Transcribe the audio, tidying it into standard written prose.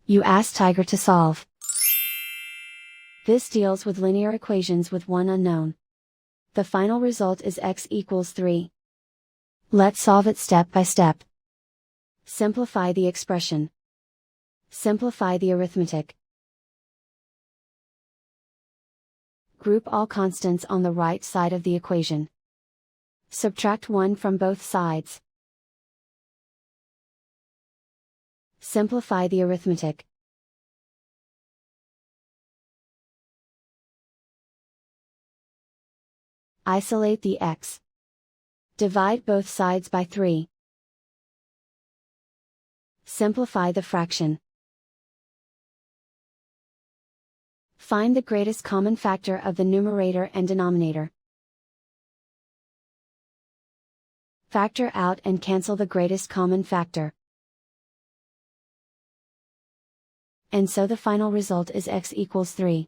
You ask Tiger to solve. This deals with linear equations with one unknown. The final result is x equals 3. Let's solve it step by step. Simplify the expression. Simplify the arithmetic. Group all constants on the right side of the equation. Subtract 1 from both sides. Simplify the arithmetic. Isolate the x. Divide both sides by 3. Simplify the fraction. Find the greatest common factor of the numerator and denominator. Factor out and cancel the greatest common factor. And so the final result is x equals 3.